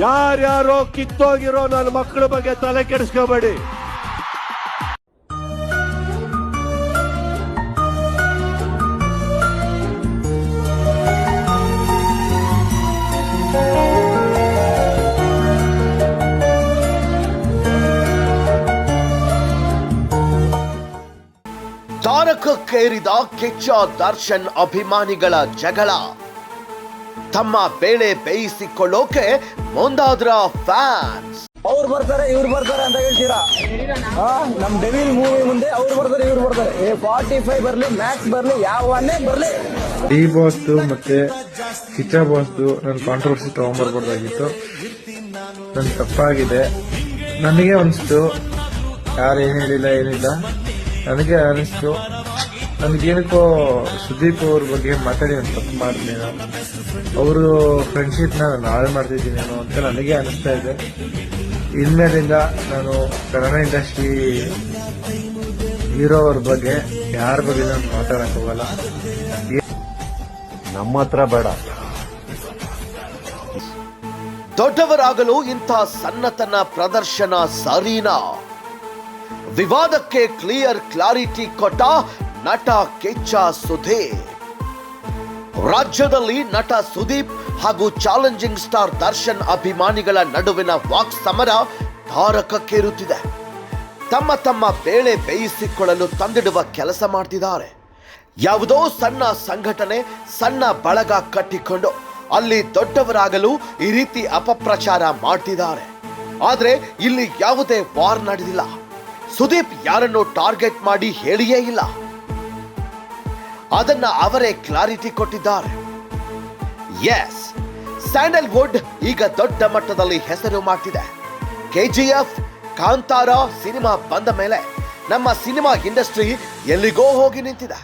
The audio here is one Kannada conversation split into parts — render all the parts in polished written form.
ಯಾರ್ಯಾರೋ ಕಿತ್ತೋಗಿರೋ ನನ್ನ ಮಕ್ಕಳ ಬಗ್ಗೆ ತಲೆ ಕೆಡಿಸ್ಕೋಬೇಡಿ. ತಾರಕಕ್ಕೇರಿದ ಕಿಚ್ಚ ದರ್ಶನ್ ಅಭಿಮಾನಿಗಳ ಜಗಳ. ತಮ್ಮ ಬೇಳೆ ಬೇಯಿಸಿಕೊಳ್ಳೋಕೆ ಮುಂದಾದ್ರ ಫ್ಯಾನ್ಸ್. ಅವ್ರು ಬರ್ತಾರೆ ಇವ್ರು ಬರ್ತಾರೆ ಅಂತ ಹೇಳ್ತೀರಾ? ನಮ್ ಡೆವಿಲ್ ಮೂವಿ ಮುಂದೆ ಅವ್ರು ಬರ್ತಾರೆ ಇವ್ರು ಬರ್ತಾರೆ. 45 ಬರ್ಲಿ ಮ್ಯಾಕ್ಸ್ ಬರ್ಲಿ ಯಾವನ್ನೇ ಬರ್ಲಿ. ಡಿ ಬಾಸ್ದು ಮತ್ತೆ ಕಿಚ್ಚ ಬಾಸ್ದು ನನ್ನ ಕಾಂಟ್ರವರ್ಸಿ ತಗೊಂಡ್ಬರ್ಬೋದಾಗಿತ್ತು. ನನ್ ತಪ್ಪಾಗಿದೆ. ನನಗೆ ಅನಿಸ್ತು, ಯಾರು ಏನ್ ಹೇಳಿಲ್ಲ ಏನಿಲ್ಲ, ನನಗೆ ಅನಿಸ್ತು. ನನಗೇನಕ್ಕೋ ಸುದೀಪ್ ಅವ್ರ ಬಗ್ಗೆ ಮಾತಾಡಿ ನಾನು ತಪ್ಪು ಮಾಡಿದ್ನೇನೋ, ಅವರು ಫ್ರೆಂಡ್ಶಿಪ್ನ ನಾನು ಹಾಳು ಮಾಡ್ತಿದ್ದೀನೇನೋ ಅಂತ ನನಗೆ ಅನಿಸ್ತಾ ಇದೆ. ಇನ್ಮೇಲಿಂದ ನಾನು ಕನ್ನಡ ಇಂಡಸ್ಟ್ರಿ ಹೀರೋ ಅವ್ರ ಬಗ್ಗೆ ಯಾರ ಬಗ್ಗೆ ನಾನು ಮಾತಾಡಕ್ ಹೋಗಲ್ಲ. ನಮ್ಮ ಹತ್ರ ಬೇಡ. ದೊಡ್ಡವರಾಗಲು ಇಂಥ ಸಣ್ಣತನ ಪ್ರದರ್ಶನ ಸರಿನಾ? ವಿವಾದಕ್ಕೆ ಕ್ಲಾರಿಟಿ ಕೊಟ್ಟ ನಟ ಕಿಚ್ಚ ಸುದೀಪ್. ರಾಜ್ಯದಲ್ಲಿ ನಟ ಸುದೀಪ್ ಹಾಗೂ ಚಾಲೆಂಜಿಂಗ್ ಸ್ಟಾರ್ ದರ್ಶನ್ ಅಭಿಮಾನಿಗಳ ನಡುವಿನ ವಾಕ್ ಸಮರ ತಾರಕಕ್ಕೇರುತ್ತಿದೆ. ತಮ್ಮ ಬೇಳೆ ಬೇಯಿಸಿಕೊಳ್ಳಲು ತಂದಿಡುವ ಕೆಲಸ ಮಾಡ್ತಿದ್ದಾರೆ. ಯಾವುದೋ ಸಣ್ಣ ಸಂಘಟನೆ, ಸಣ್ಣ ಬಳಗ ಕಟ್ಟಿಕೊಂಡು ಅಲ್ಲಿ ದೊಡ್ಡವರಾಗಲು ಈ ರೀತಿ ಅಪಪ್ರಚಾರ ಮಾಡ್ತಿದ್ದಾರೆ. ಆದ್ರೆ ಇಲ್ಲಿ ಯಾವುದೇ ವಾರ್ ನಡೆದಿಲ್ಲ. ಸುದೀಪ್ ಯಾರನ್ನು ಟಾರ್ಗೆಟ್ ಮಾಡಿ ಹೇಳಿಯೇ ಇಲ್ಲ. ಅದನ್ನ ಅವರೇ ಕ್ಲಾರಿಟಿ ಕೊಟ್ಟಿದ್ದಾರೆ. ಎಸ್, ಸ್ಯಾಂಡಲ್ವುಡ್ ಈಗ ದೊಡ್ಡ ಮಟ್ಟದಲ್ಲಿ ಹೆಸರು ಮಾಡ್ತಿದೆ. KGF, ಕಾಂತಾರ ಸಿನಿಮಾ ಬಂದ ಮೇಲೆ ನಮ್ಮ ಸಿನಿಮಾ ಇಂಡಸ್ಟ್ರಿ ಎಲ್ಲಿಗೋ ಹೋಗಿ ನಿಂತಿದೆ.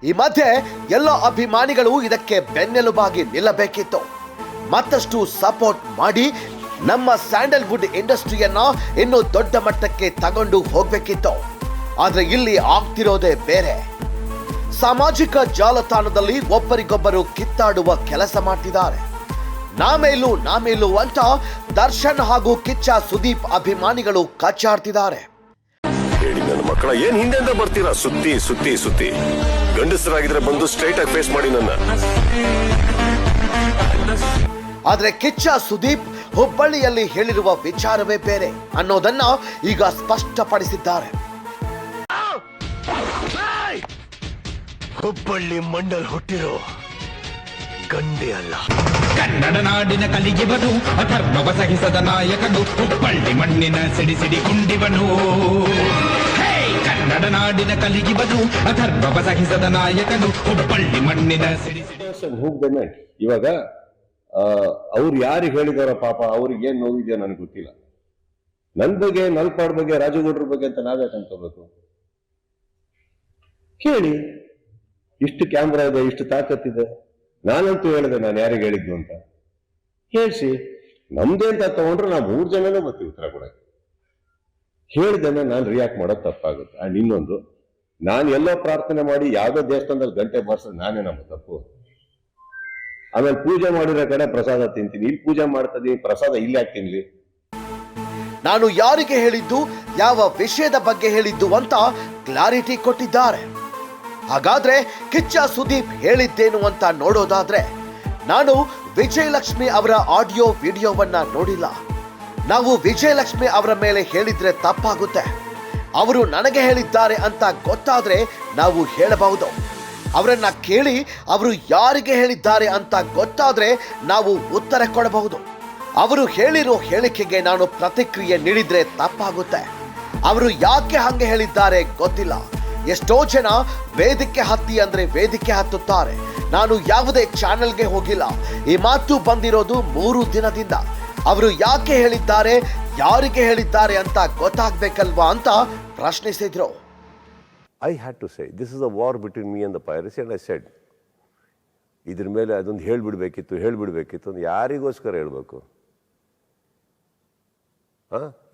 ಈ ಮಧ್ಯೆ ಎಲ್ಲ ಅಭಿಮಾನಿಗಳು ಇದಕ್ಕೆ ಬೆನ್ನೆಲುಬಾಗಿ ನಿಲ್ಲಬೇಕಿತ್ತು. ಮತ್ತಷ್ಟು ಸಪೋರ್ಟ್ ಮಾಡಿ ನಮ್ಮ ಸ್ಯಾಂಡಲ್ವುಡ್ ಇಂಡಸ್ಟ್ರಿಯನ್ನ ಇನ್ನೂ ದೊಡ್ಡ ಮಟ್ಟಕ್ಕೆ ತಗೊಂಡು ಹೋಗ್ಬೇಕಿತ್ತು. ಆದ್ರೆ ಇಲ್ಲಿ ಆಗ್ತಿರೋದೇ ಬೇರೆ. ಸಾಮಾಜಿಕ ಜಾಲತಾಣದಲ್ಲಿ ಒಬ್ಬರಿಗೊಬ್ಬರು ಕಿತ್ತಾಡುವ ಕೆಲಸ ಮಾಡ್ತಿದ್ದಾರೆ. ನಾಮೇಲು ಅಂತ ದರ್ಶನ್ ಹಾಗೂ ಕಿಚ್ಚ ಸುದೀಪ್ ಅಭಿಮಾನಿಗಳು ಕಚ್ಚಾಡ್ತಿದ್ದಾರೆ. ಹೇಳಿ ನನ್ನ ಮಕ್ಕಳ, ಏನ್ ಹಿಂದೆಂದ ಬರ್ತೀರಾ? ಸುತ್ತಿ ಗಂಡಸರಾಗಿದ್ರೆ ಬಂದು ಸ್ಟ್ರೈಟ್ ಆಗಿ ಫೇಸ್ ಮಾಡಿ ನನ್ನ. ಆದ್ರೆ ಕಿಚ್ಚ ಸುದೀಪ್ ಹುಬ್ಬಳ್ಳಿಯಲ್ಲಿ ಹೇಳಿರುವ ವಿಚಾರವೇ ಬೇರೆ ಅನ್ನೋದನ್ನ ಈಗ ಸ್ಪಷ್ಟಪಡಿಸಿದ್ದಾರೆ. ಹುಬ್ಬಳ್ಳಿ ಮಂಡಲ್ ಹುಟ್ಟಿರೋ ಗಂಡೆ ಅಲ್ಲ. ಕನ್ನಡ ನಾಡಿನ ಕಲಿಗಿವನು, ಅಥರ್ವವ ಸಹಿಸದ ನಾಯಕನು, ಹುಬ್ಬಳ್ಳಿ ಮಣ್ಣಿನ ಸಿಡಿ ಕುಂಡಿವನು. ಕನ್ನಡ ನಾಡಿನ ಕಲಿಗಿವನು, ಅಥರ್ವವ ಸಹಿಸದ ನಾಯಕನು, ಹುಬ್ಬಳ್ಳಿ ಮಣ್ಣಿನ ಸಿಡಿ. ಇವಾಗ ಅವ್ರು ಯಾರಿಗೆ ಹೇಳಿದಾರ ಪಾಪ, ಅವ್ರಿಗೆ ಏನ್ ನೋವಿದೆಯೋ ನನಗೆ ಗೊತ್ತಿಲ್ಲ. ನನ್ ಬಗ್ಗೆ, ನಲ್ಪಾಡ್ ಬಗ್ಗೆ, ರಾಜಗೌಡ್ರ ಬಗ್ಗೆ ಅಂತ ನಾವ್ಯಾಕೆ ಅನ್ಕೋಬೇಕು? ಕೇಳಿ, ಇಷ್ಟು ಕ್ಯಾಮ್ರಾ ಇದೆ, ಇಷ್ಟು ತಾಕತ್ತಿದೆ. ನಾನಂತೂ ಹೇಳಿದೆ ನಾನು ಯಾರಿಗೆ ಹೇಳಿದ್ದು ಅಂತ. ಹೇಳ್ಸಿ, ನಮ್ದೇ ಅಂತ ತಗೊಂಡ್ರೆ ನಾವು 3 ಜನನೇ ಬರ್ತೀವಿ ಉತ್ತರ ಕೊಡಕ್ಕೆ. ಹೇಳಿದನ್ನ ನಾನು ರಿಯಾಕ್ಟ್ ಮಾಡೋದು ತಪ್ಪಾಗುತ್ತೆ. ಅಂಡ್ ಇನ್ನೊಂದು, ನಾನು ಎಲ್ಲೋ ಪ್ರಾರ್ಥನೆ ಮಾಡಿ ಯಾವುದೋ ದೇವಸ್ಥಾನದಲ್ಲಿ ಗಂಟೆ ಬಾರಿಸೋದು ನಾನೇ ನಮ್ಮ ತಪ್ಪು. ಆಮೇಲೆ ಪೂಜೆ ಮಾಡಿರೋ ಕಡೆ ಪ್ರಸಾದ ತಿಂತೀನಿ, ಇಲ್ಲಿ ಪೂಜೆ ಮಾಡ್ತಿದ್ದೀನಿ, ಪ್ರಸಾದ ಇಲ್ಲಿ ಯಾಕೆ ತಿನ್ಲಿ? ನಾನು ಯಾರಿಗೆ ಹೇಳಿದ್ದು, ಯಾವ ವಿಷಯದ ಬಗ್ಗೆ ಹೇಳಿದ್ದು ಅಂತ ಕ್ಲಾರಿಟಿ ಕೊಟ್ಟಿದ್ದಾರೆ. ಹಾಗಾದ್ರೆ ಕಿಚ್ಚ ಸುದೀಪ್ ಹೇಳಿದ್ದೇನು ಅಂತ ನೋಡೋದಾದ್ರೆ, ನಾನು ವಿಜಯಲಕ್ಷ್ಮಿ ಅವರ ಆಡಿಯೋ ವಿಡಿಯೋವನ್ನ ನೋಡಿಲ್ಲ. ನಾವು ವಿಜಯಲಕ್ಷ್ಮಿ ಅವರ ಮೇಲೆ ಹೇಳಿದ್ರೆ ತಪ್ಪಾಗುತ್ತೆ. ಅವರು ನನಗೆ ಹೇಳಿದ್ದಾರೆ ಅಂತ ಗೊತ್ತಾದ್ರೆ ನಾವು ಹೇಳಬಹುದು. ಅವರನ್ನ ಕೇಳಿ ಅವರು ಯಾರಿಗೆ ಹೇಳಿದ್ದಾರೆ ಅಂತ ಗೊತ್ತಾದ್ರೆ ನಾವು ಉತ್ತರ ಕೊಡಬಹುದು. ಅವರು ಹೇಳಿರೋ ಹೇಳಿಕೆಗೆ ನಾನು ಪ್ರತಿಕ್ರಿಯೆ ನೀಡಿದ್ರೆ ತಪ್ಪಾಗುತ್ತೆ. ಅವರು ಯಾಕೆ ಹಂಗೆ ಹೇಳಿದ್ದಾರೆ ಗೊತ್ತಿಲ್ಲ. ಎಷ್ಟೋ ಜನ ವೇದಿಕೆ ಹತ್ತಿ ಅಂದ್ರೆ ವೇದಿಕೆ ಹತ್ತುತ್ತಾರೆ. ನಾನು ಯಾವುದೇ ಚಾನೆಲ್ಗೆ ಹೋಗಿಲ್ಲ. ಈ ಮಾತು ಬಂದಿರೋದು 3 ದಿನದಿಂದ. ಅವರು ಯಾಕೆ ಹೇಳಿದ್ದಾರೆ, ಯಾರಿಗೆ ಹೇಳಿದ್ದಾರೆ ಅಂತ ಗೊತ್ತಾಗ್ಬೇಕಲ್ವಾ ಅಂತ ಪ್ರಶ್ನಿಸಿದ್ರು. I had to say, this is a war between me and the piracy, and I said, ಇದ್ರ ಮೇಲೆ ಅದೊಂದು ಹೇಳ್ಬಿಡ್ಬೇಕಿತ್ತು. ಯಾರಿಗೋಸ್ಕರ ಹೇಳ್ಬೇಕು?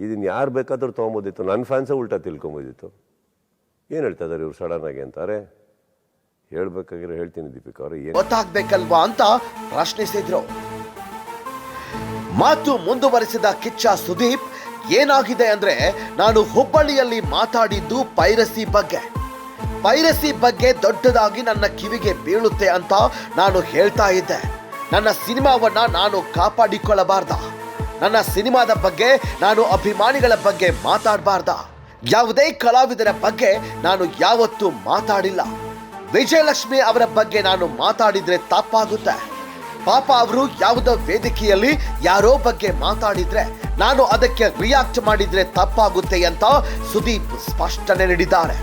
ಇದನ್ನ ಯಾರು ಬೇಕಾದ್ರೂ ತೊಗೊಂಬೋದಿತ್ತು. ನನ್ನ ಫ್ಯಾನ್ಸೇ ಉಲ್ಟಾ ತಿಳ್ಕೊಂಬೋದಿತ್ತು. ಏನ್ ಹೇಳ್ತಾ ಇದಾರೆ ಇವ್ರು ಸಡನ್ ಆಗಿ ಅಂತಾರೆ? ಹೇಳ್ಬೇಕಾಗಿರೋ ಹೇಳ್ತೀನಿ ದೀಪಿಕಾ ಅವ್ರೆ, ಗೊತ್ತಾಗ್ಬೇಕಲ್ವಾ ಅಂತ ಪ್ರಶ್ನಿಸಿದ್ರು. ಮಾತು ಮುಂದುವರಿಸಿದ ಕಿಚ್ಚ ಸುದೀಪ್, ಏನಾಗಿದೆ ಅಂದ್ರೆ ನಾನು ಹುಬ್ಬಳ್ಳಿಯಲ್ಲಿ ಮಾತಾಡಿದ್ದು ಪೈರಸಿ ಬಗ್ಗೆ ದೊಡ್ಡದಾಗಿ ನನ್ನ ಕಿವಿಗೆ ಬೀಳುತ್ತೆ ಅಂತ ನಾನು ಹೇಳ್ತಾ ಇದ್ದೆ. ನನ್ನ ಸಿನಿಮಾವನ್ನ ನಾನು ಕಾಪಾಡಿಕೊಳ್ಳಬಾರ್ದ? ನನ್ನ ಸಿನಿಮಾದ ಬಗ್ಗೆ ನಾನು ಅಭಿಮಾನಿಗಳ ಬಗ್ಗೆ ಮಾತಾಡಬಾರ್ದ? ಯಾವುದೇ ಕಲಾವಿದರ ಬಗ್ಗೆ ನಾನು ಯಾವತ್ತೂ ಮಾತಾಡಿಲ್ಲ. ವಿಜಯಲಕ್ಷ್ಮಿ ಅವರ ಬಗ್ಗೆ ನಾನು ಮಾತಾಡಿದ್ರೆ ತಪ್ಪಾಗುತ್ತೆ. ಪಾಪ ಅವರು ಯಾವುದೋ ವೇದಿಕೆಯಲ್ಲಿ ಯಾರೋ ಬಗ್ಗೆ ಮಾತಾಡಿದ್ರೆ ನಾನು ಅದಕ್ಕೆ ರಿಯಾಕ್ಟ್ ಮಾಡಿದ್ರೆ ತಪ್ಪಾಗುತ್ತೆ ಅಂತ ಸುದೀಪ್ ಸ್ಪಷ್ಟನೆ ನೀಡಿದ್ದಾರೆ.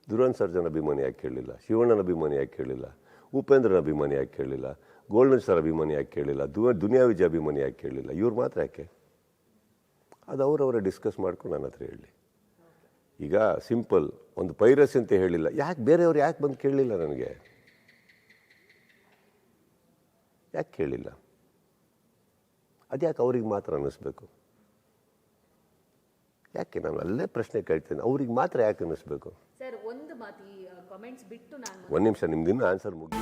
ದುರಾನ್ ಸರ್ಜನ್ ಅಭಿಮಾನಿ ಯಾಕೆ ಕೇಳಲಿಲ್ಲ? ಶಿವಣ್ಣನ ಅಭಿಮಾನಿ ಯಾಕೆ ಕೇಳಲಿಲ್ಲ? ಉಪೇಂದ್ರನ ಅಭಿಮಾನಿ ಯಾಕೆ ಕೇಳಲಿಲ್ಲ? ಗೋಲ್ಡನ್ ಸ್ಟಾರ್ ಅಭಿಮಾನಿ ಯಾಕೆ ಕೇಳಲಿಲ್ಲ? ದುನಿಯಾ ವಿಜಯ್ ಅಭಿಮಾನಿ ಯಾಕೆ ಕೇಳಲಿಲ್ಲ? ಇವ್ರು ಮಾತ್ರ ಯಾಕೆ? ಅದು ಅವರವರೇ ಡಿಸ್ಕಸ್ ಮಾಡ್ಕೊಂಡು ನನ್ನ ಹತ್ರ ಹೇಳಿ. ಈಗ ಸಿಂಪಲ್, ಒಂದು ಪೈರಸಿ ಅಂತ ಹೇಳಿಲ್ಲ, ಯಾಕೆ ಬೇರೆಯವ್ರು ಯಾಕೆ ಬಂದು ಕೇಳಲಿಲ್ಲ? ನನಗೆ ಯಾಕೆ ಕೇಳಿಲ್ಲ? ಅದ್ಯಾಕೆ ಅವ್ರಿಗೆ ಮಾತ್ರ ಅನ್ನಿಸ್ಬೇಕು? ಯಾಕೆ ನಾನು ಅಲ್ಲೇ ಪ್ರಶ್ನೆ ಕೇಳ್ತೇನೆ, ಅವ್ರಿಗೆ ಮಾತ್ರ ಯಾಕೆ ಅನ್ನಿಸ್ಬೇಕು? ಒಂದು ನಿಮಿಷ, ನಿಮ್ದಿನ್ನ ಆನ್ಸರ್ ಮುಗಿ.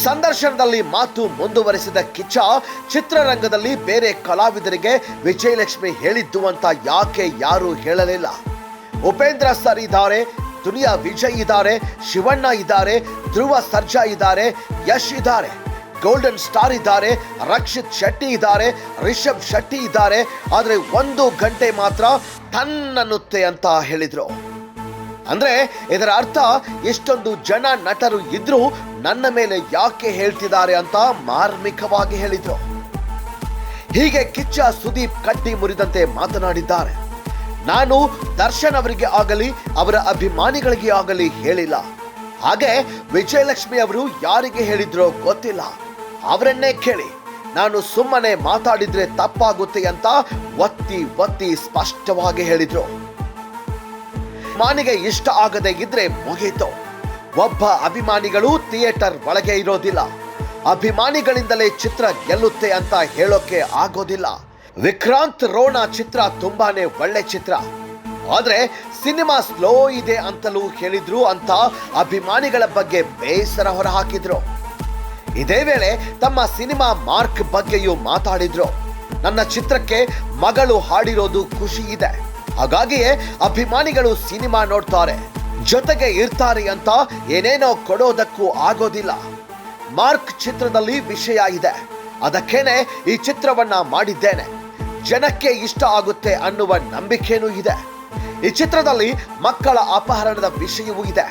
ಸಂದರ್ಶನದಲ್ಲಿ ಮಾತು ಮುಂದುವರಿಸಿದ ಕಿಚ್ಚ, ಚಿತ್ರರಂಗದಲ್ಲಿ ಬೇರೆ ಕಲಾವಿದರಿಗೆ ವಿಜಯಲಕ್ಷ್ಮಿ ಹೇಳಿದ್ದು ಅಂತ ಯಾಕೆ ಯಾರು ಹೇಳಲಿಲ್ಲ? ಉಪೇಂದ್ರ ಸರ್ ಇದ್ದಾರೆ, ದುನಿಯಾ ವಿಜಯ್ ಇದ್ದಾರೆ, ಶಿವಣ್ಣ ಇದ್ದಾರೆ, ಧ್ರುವ ಸರ್ಜಾ ಇದ್ದಾರೆ, ಯಶ್ ಇದ್ದಾರೆ, ಗೋಲ್ಡನ್ ಸ್ಟಾರ್ ಇದ್ದಾರೆ, ರಕ್ಷಿತ್ ಶೆಟ್ಟಿ ಇದ್ದಾರೆ, ರಿಷಬ್ ಶೆಟ್ಟಿ ಇದ್ದಾರೆ. ಆದ್ರೆ 1 ಗಂಟೆ ಮಾತ್ರ ತನ್ನನ್ನುತ್ತೆ ಅಂತ ಹೇಳಿದ್ರು. ಅಂದ್ರೆ ಇದರ ಅರ್ಥ ಇಷ್ಟೊಂದು ಜನ ನಟರು ಇದ್ರೂ ನನ್ನ ಮೇಲೆ ಯಾಕೆ ಹೇಳ್ತಿದ್ದಾರೆ ಅಂತ ಮಾರ್ಮಿಕವಾಗಿ ಹೇಳಿದ್ರು. ಹೀಗೆ ಕಿಚ್ಚ ಸುದೀಪ್ ಕಟ್ಟಿ ಮುರಿದಂತೆ ಮಾತನಾಡಿದ್ದಾರೆ. ನಾನು ದರ್ಶನ್ ಅವರಿಗೆ ಆಗಲಿ ಅವರ ಅಭಿಮಾನಿಗಳಿಗೆ ಆಗಲಿ ಹೇಳಿಲ್ಲ. ಹಾಗೆ ವಿಜಯಲಕ್ಷ್ಮಿ ಅವರು ಯಾರಿಗೆ ಹೇಳಿದ್ರೋ ಗೊತ್ತಿಲ್ಲ, ಅವರನ್ನೇ ಕೇಳಿ. ನಾನು ಸುಮ್ಮನೆ ಮಾತಾಡಿದ್ರೆ ತಪ್ಪಾಗುತ್ತೆ ಅಂತ ಒತ್ತಿ ಸ್ಪಷ್ಟವಾಗಿ ಹೇಳಿದ್ರು. ಅಭಿಮಾನಿಗೆ ಇಷ್ಟ ಆಗದೆ ಇದ್ರೆ ಮುಗೀತು. ಒಬ್ಬ ಅಭಿಮಾನಿಗಳು ಥಿಯೇಟರ್ ಒಳಗೆ ಇರೋದಿಲ್ಲ. ಅಭಿಮಾನಿಗಳಿಂದಲೇ ಚಿತ್ರ ಗೆಲ್ಲುತ್ತೆ ಅಂತ ಹೇಳೋಕೆ ಆಗೋದಿಲ್ಲ. ವಿಕ್ರಾಂತ್ ರೋಣ ಚಿತ್ರ ತುಂಬಾನೇ ಒಳ್ಳೆ ಚಿತ್ರ, ಆದ್ರೆ ಸಿನಿಮಾ ಸ್ಲೋ ಇದೆ ಅಂತಲೂ ಹೇಳಿದ್ರು ಅಂತ ಅಭಿಮಾನಿಗಳ ಬಗ್ಗೆ ಬೇಸರ ಹೊರಹಾಕಿದ್ರು. ಇದೇ ವೇಳೆ ತಮ್ಮ ಸಿನಿಮಾ ಮಾರ್ಕ್ ಬಗ್ಗೆಯೂ ಮಾತಾಡಿದ್ರು. ನನ್ನ ಚಿತ್ರಕ್ಕೆ ಮಗಳು ಹಾಡಿರೋದು ಖುಷಿ ಇದೆ, ಹಾಗಾಗಿಯೇ ಅಭಿಮಾನಿಗಳು ಸಿನಿಮಾ ನೋಡ್ತಾರೆ, ಜೊತೆಗೆ ಇರ್ತಾರೆ ಅಂತ ಏನೇನೋ ಕೊಡೋದಕ್ಕೂ ಆಗೋದಿಲ್ಲ. ಮಾರ್ಕ್ ಚಿತ್ರದಲ್ಲಿ ವಿಷಯ ಇದೆ, ಅದಕ್ಕೇನೆ ಈ ಚಿತ್ರವನ್ನ ಮಾಡಿದ್ದೇನೆ. ಜನಕ್ಕೆ ಇಷ್ಟ ಆಗುತ್ತೆ ಅನ್ನುವ ನಂಬಿಕೆನೂ ಇದೆ. ಈ ಚಿತ್ರದಲ್ಲಿ ಮಕ್ಕಳ ಅಪಹರಣದ ವಿಷಯವೂ ಇದೆ,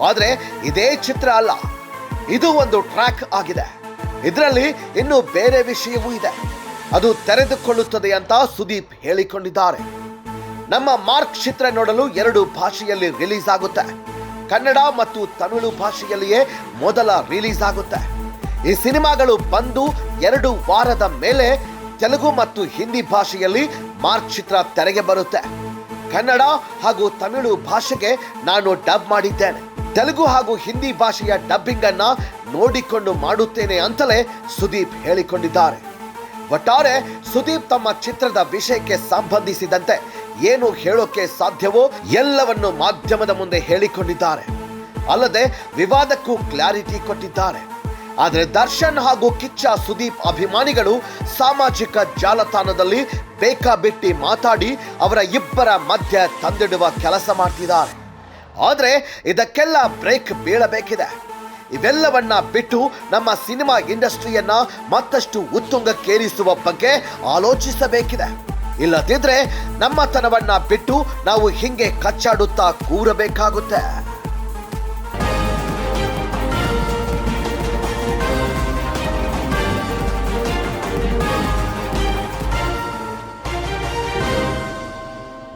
ಆದ್ರೆ ಇದೇ ಚಿತ್ರ ಅಲ್ಲ, ಇದು ಒಂದು ಟ್ರ್ಯಾಕ್ ಆಗಿದೆ. ಇದರಲ್ಲಿ ಇನ್ನೂ ಬೇರೆ ವಿಷಯವೂ ಇದೆ, ಅದು ತೆರೆದುಕೊಳ್ಳುತ್ತದೆ ಅಂತ ಸುದೀಪ್ ಹೇಳಿಕೊಂಡಿದ್ದಾರೆ. ನಮ್ಮ ಮಾರ್ಕ್ ಚಿತ್ರ ನೋಡಲು 2 ಭಾಷೆಯಲ್ಲಿ ರಿಲೀಸ್ ಆಗುತ್ತೆ. ಕನ್ನಡ ಮತ್ತು ತಮಿಳು ಭಾಷೆಯಲ್ಲಿಯೇ ಮೊದಲ ರಿಲೀಸ್ ಆಗುತ್ತೆ. ಈ ಸಿನಿಮಾಗಳು ಬಂದು 2 ವಾರದ ಮೇಲೆ ತೆಲುಗು ಮತ್ತು ಹಿಂದಿ ಭಾಷೆಯಲ್ಲಿ ಮಾರ್ಕ್ ಚಿತ್ರ ತೆರೆಗೆ ಬರುತ್ತೆ. ಕನ್ನಡ ಹಾಗೂ ತಮಿಳು ಭಾಷೆಗೆ ನಾನು ಡಬ್ ಮಾಡಿದ್ದೇನೆ. ತೆಲುಗು ಹಾಗೂ ಹಿಂದಿ ಭಾಷೆಯ ಡಬ್ಬಿಂಗ್ ಅನ್ನ ನೋಡಿಕೊಂಡು ಮಾಡುತ್ತೇನೆ ಅಂತಲೇ ಸುದೀಪ್ ಹೇಳಿಕೊಂಡಿದ್ದಾರೆ. ಒಟ್ಟಾರೆ ಸುದೀಪ್ ತಮ್ಮ ಚಿತ್ರದ ವಿಷಯಕ್ಕೆ ಸಂಬಂಧಿಸಿದಂತೆ ಏನು ಹೇಳೋಕೆ ಸಾಧ್ಯವೋ ಎಲ್ಲವನ್ನು ಮಾಧ್ಯಮದ ಮುಂದೆ ಹೇಳಿಕೊಂಡಿದ್ದಾರೆ. ಅಲ್ಲದೆ ವಿವಾದಕ್ಕೂ ಕ್ಲಾರಿಟಿ ಕೊಟ್ಟಿದ್ದಾರೆ. ಆದರೆ ದರ್ಶನ್ ಹಾಗೂ ಕಿಚ್ಚ ಸುದೀಪ್ ಅಭಿಮಾನಿಗಳು ಸಾಮಾಜಿಕ ಜಾಲತಾಣದಲ್ಲಿ ಬೇಕಾಬಿಟ್ಟಿ ಮಾತಾಡಿ ಅವರ ಇಬ್ಬರ ಮಧ್ಯೆ ತಂದಿಡುವ ಕೆಲಸ ಮಾಡ್ತಿದ್ದಾರೆ. ಆದರೆ ಇದಕ್ಕೆಲ್ಲ ಬ್ರೇಕ್ ಬೀಳಬೇಕಿದೆ. ಇವೆಲ್ಲವನ್ನ ಬಿಟ್ಟು ನಮ್ಮ ಸಿನಿಮಾ ಇಂಡಸ್ಟ್ರಿಯನ್ನ ಮತ್ತಷ್ಟು ಉತ್ತುಂಗಕ್ಕೇರಿಸುವ ಬಗ್ಗೆ ಆಲೋಚಿಸಬೇಕಿದೆ. ಇಲ್ಲದಿದ್ರೆ ನಮ್ಮತನವನ್ನ ಬಿಟ್ಟು ನಾವು ಹಿಂಗೆ ಕಚ್ಚಾಡುತ್ತಾ ಕೂರಬೇಕಾಗುತ್ತೆ.